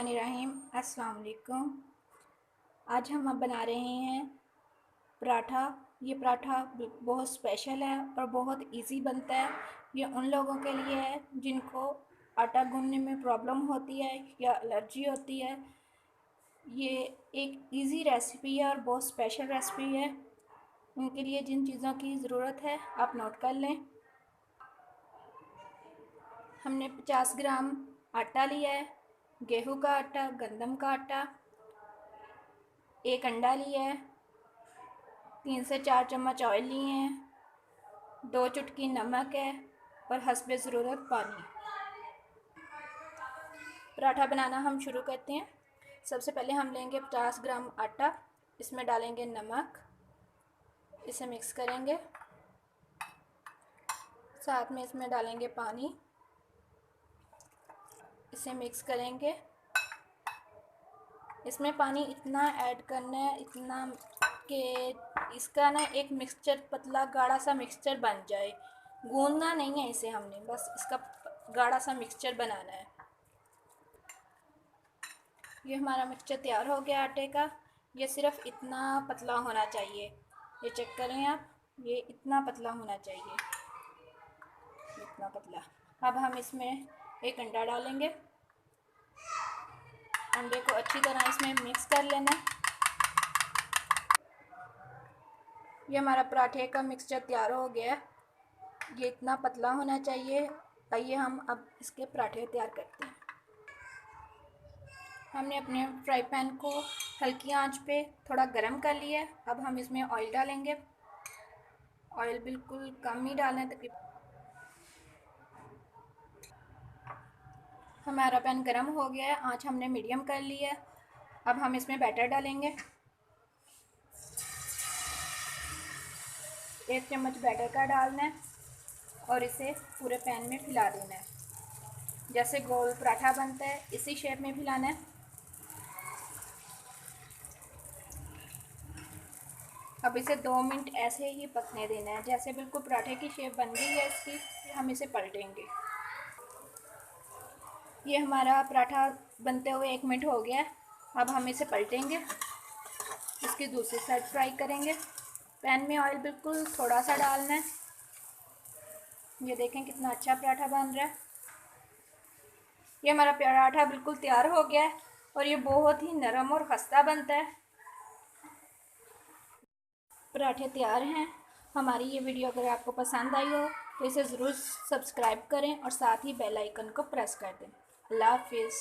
बिस्मिल्लाहिर्रहमानिर्रहीम। अस्सलाम वालेकुम। आज हम बना रहे हैं पराठा। ये पराठा बहुत स्पेशल है और बहुत इजी बनता है। ये उन लोगों के लिए है जिनको आटा गूंदने में प्रॉब्लम होती है या एलर्जी होती है। ये एक इजी रेसिपी है और बहुत स्पेशल रेसिपी है। उनके लिए जिन चीज़ों की ज़रूरत है आप नोट कर लें। हमने 50 ग्राम आटा लिया है, गेहूं का आटा, गंदम का आटा। एक अंडा लिया है, 3 से 4 चम्मच ऑयल लिए हैं, 2 चुटकी नमक है और हस्बे ज़रूरत पानी। पराठा बनाना हम शुरू करते हैं। सबसे पहले हम लेंगे 50 ग्राम आटा, इसमें डालेंगे नमक, इसे मिक्स करेंगे। साथ में इसमें डालेंगे पानी, इसे मिक्स करेंगे। इसमें पानी इतना ऐड करना है, इतना कि इसका ना एक मिक्सचर, पतला गाढ़ा सा मिक्सचर बन जाए। गूंदना नहीं है इसे हमने, बस इसका गाढ़ा सा मिक्सचर बनाना है। ये हमारा मिक्सचर तैयार हो गया आटे का। ये सिर्फ इतना पतला होना चाहिए। ये चेक करें आप, ये इतना पतला होना चाहिए, इतना पतला। अब हम इसमें एक अंडा डालेंगे। अंडे को अच्छी तरह इसमें मिक्स कर लेना। ये हमारा पराठे का मिक्सचर तैयार हो गया। ये इतना पतला होना चाहिए। आइए हम अब इसके पराठे तैयार करते हैं। हमने अपने फ्राई पैन को हल्की आंच पे थोड़ा गरम कर लिया है। अब हम इसमें ऑयल डालेंगे। ऑयल बिल्कुल कम ही डालें ताकि हमारा पैन गरम हो गया है। आंच हमने मीडियम कर लिया है। अब हम इसमें बैटर डालेंगे। 1 चम्मच बैटर का डालना है और इसे पूरे पैन में फैला देना है। जैसे गोल पराठा बनता है इसी शेप में फैलाना है। अब इसे 2 मिनट ऐसे ही पकने देना है। जैसे बिल्कुल पराठे की शेप बन गई है इसकी, हम इसे पलटेंगे। ये हमारा पराठा बनते हुए 1 मिनट हो गया है। अब हम इसे पलटेंगे, इसकी दूसरी साइड फ्राई करेंगे। पैन में ऑयल बिल्कुल थोड़ा सा डालना है। ये देखें कितना अच्छा पराठा बन रहा है। ये हमारा पराठा बिल्कुल तैयार हो गया है और ये बहुत ही नरम और खस्ता बनता है। पराठे तैयार हैं। हमारी ये वीडियो अगर आपको पसंद आई हो तो इसे ज़रूर सब्सक्राइब करें और साथ ही बेल आइकन को प्रेस कर दें। अल्लाह हाफिज़।